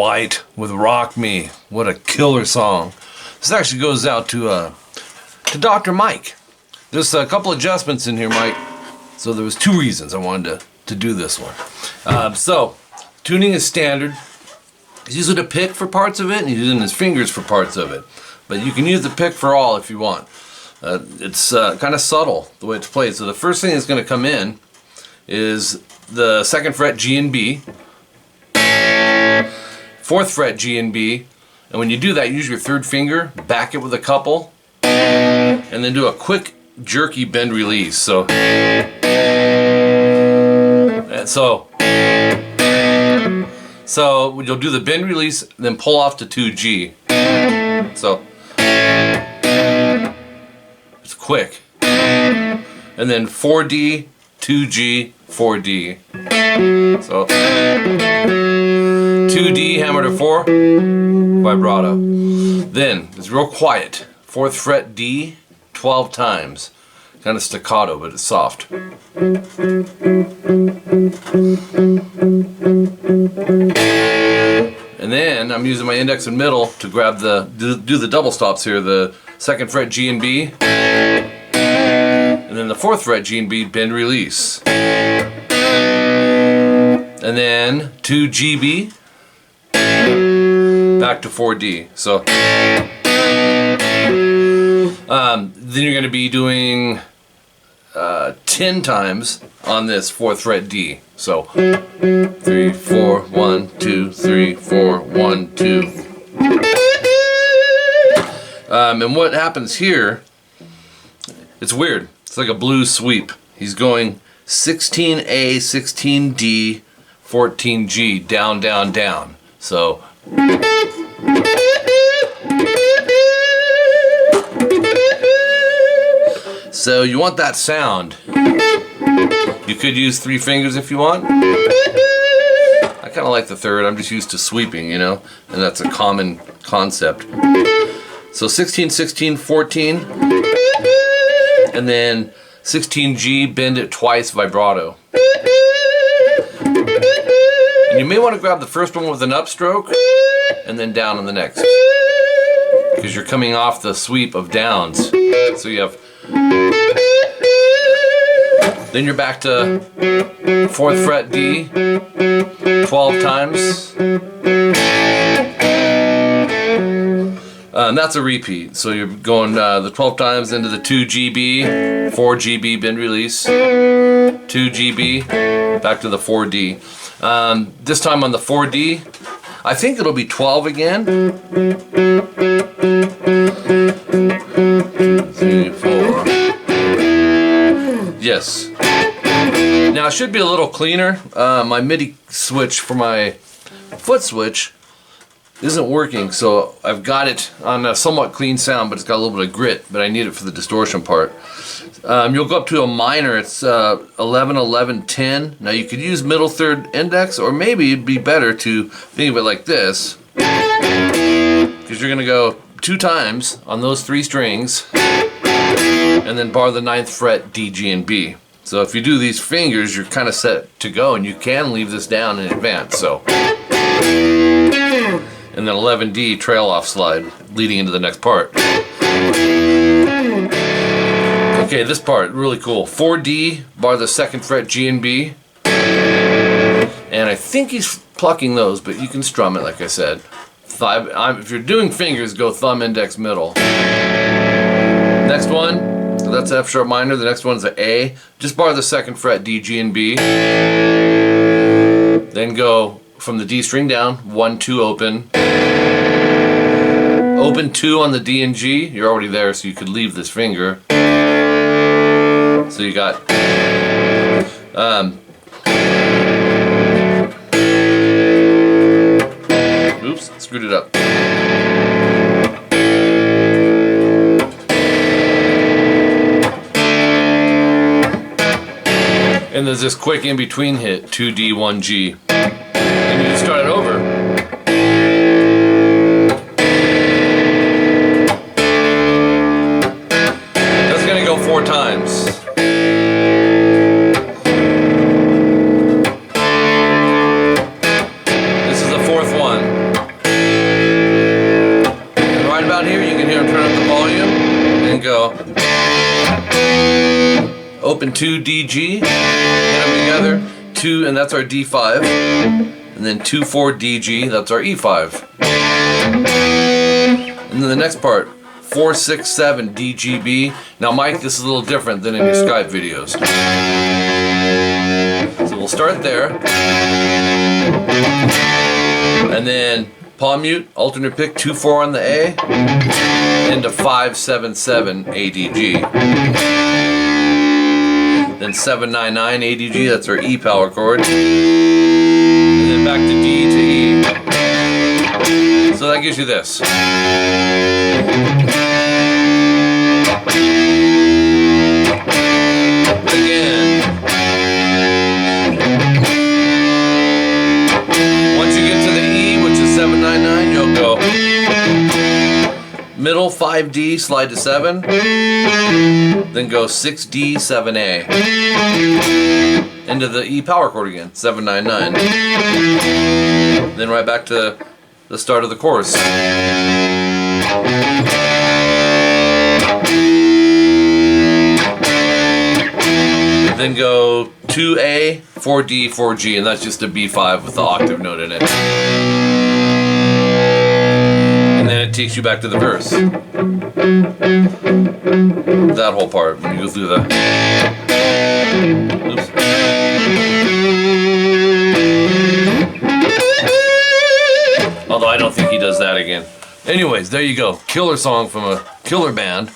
Light with Rock Me. What a killer song. This actually goes out to Dr. Mike. There's a couple adjustments in here, Mike. So there was two reasons I wanted to do this one. So tuning is standard. He's using a pick for parts of it, and he's using his fingers for parts of it. But you can use the pick for all if you want. It's kind of subtle the way it's played. So the first thing that's going to come in is the 2nd fret G and B, 4th fret G and B, and when you do that, use your 3rd finger, back it with a couple, and then do a quick jerky bend release. So you'll do the bend release, then pull off to 2G. So it's quick, and then 4D, 2G, 4D. So 2D hammer to 4, vibrato. Then it's real quiet. 4th fret D, 12 times. Kind of staccato, but it's soft. And then I'm using my index and middle to grab do the double stops here. The 2nd fret G and B, and then the 4th fret G and B, bend release. And then 2 GB, back to 4D. So then you're going to be doing 10 times on this 4th fret D. So 3, 4, 1, 2, 3, 4, 1, 2. And what happens here, it's weird. It's like a blues sweep. He's going 16A, 16D, 14G, down, down, down. So you want that sound. You could use 3 fingers if you want. I kind of like the 3rd. I'm just used to sweeping, you know, and that's a common concept. So 16, 16, 14, and then 16G, bend it twice, vibrato. And you may want to grab the first one with an upstroke and then down on the next, because you're coming off the sweep of downs. So you have, then you're back to 4th fret D, 12 times. And that's a repeat. So you're going the 12 times into the 2 GB, 4 GB bend release, 2 GB, back to the 4D. This time on the 4D, I think it'll be 12 again. 2, 3, 4. Yes. Now it should be a little cleaner. My MIDI switch for my foot switch isn't working, so I've got it on a somewhat clean sound, but it's got a little bit of grit, but I need it for the distortion part. You'll go up to a minor. It's 11, 11, 10. Now you could use middle 3rd index, or maybe it'd be better to think of it like this, because you're going to go 2 times on those 3 strings, and then bar the 9th fret D, G, and B. So if you do these fingers, you're kind of set to go, and you can leave this down in advance. So, and then 11D trail off slide leading into the next part. Okay, this part, really cool. 4D, bar the 2nd fret G and B. And I think he's plucking those, but you can strum it like I said. If you're doing fingers, go thumb, index, middle. Next one, so that's F sharp minor. The next one's an A. Just bar the 2nd fret D, G, and B. Then go from the D string down, 1, 2 open. Open 2 on the D and G. You're already there, so you could leave this finger. So you got oops, screwed it up. And there's this quick in-between hit, 2D, 1G. And you just start it over. That's gonna go 4 times. This is the 4th one. open 2 DG, hit them together, 2, and that's our D5, and then 2 4 DG, that's our E5. And then the next part, 4 6 7 DGB. Now Mike, this is a little different than in your Skype videos. So we'll start there, and then palm mute, alternate pick, 2 4 on the A, into 5 7 7 ADG. Then 7 9 9 ADG, that's our E power chord. And then back to D to E. So that gives you this. Again. Once you get to the E, which is 7 9 9, you'll go middle 5D, slide to 7, then go 6D, 7A, into the E power chord again, 7 9 9, then right back to the start of the chorus. Then go 2A, 4D, 4G, and that's just a B5 with the octave note in it. And then it takes you back to the verse. That whole part, when you go through the... Oops. Although I don't think he does that again. Anyways, there you go. Killer song from a killer band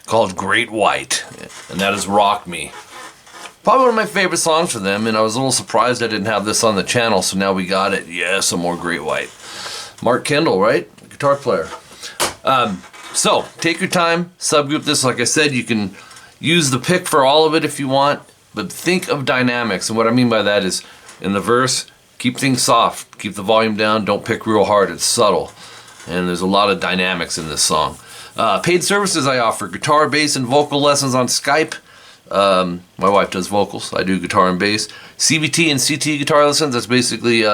called Great White. And that is Rock Me. Probably one of my favorite songs for them, and I was a little surprised I didn't have this on the channel, so now we got it. Yeah, some more Great White. Mark Kendall, right? Guitar player. So, take your time, subgroup this. Like I said, you can use the pick for all of it if you want, but think of dynamics, and what I mean by that is, in the verse, keep things soft, keep the volume down, don't pick real hard, it's subtle, and there's a lot of dynamics in this song. Paid services I offer, guitar, bass, and vocal lessons on Skype. My wife does vocals, I do guitar and bass. CBT and CT guitar lessons, that's basically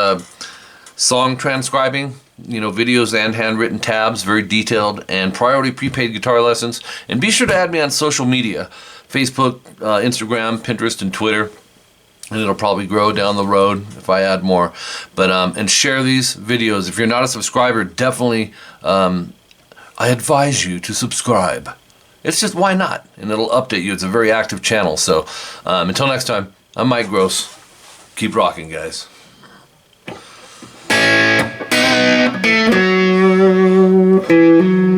song transcribing, you know, videos and handwritten tabs, very detailed, and priority prepaid guitar lessons. And be sure to add me on social media, Facebook, Instagram, Pinterest, and Twitter. And it'll probably grow down the road if I add more. But and share these videos. If you're not a subscriber, definitely I advise you to subscribe. It's just, why not? And it'll update you. It's a very active channel. So until next time, I'm Mike Gross. Keep rocking, guys. Thank you.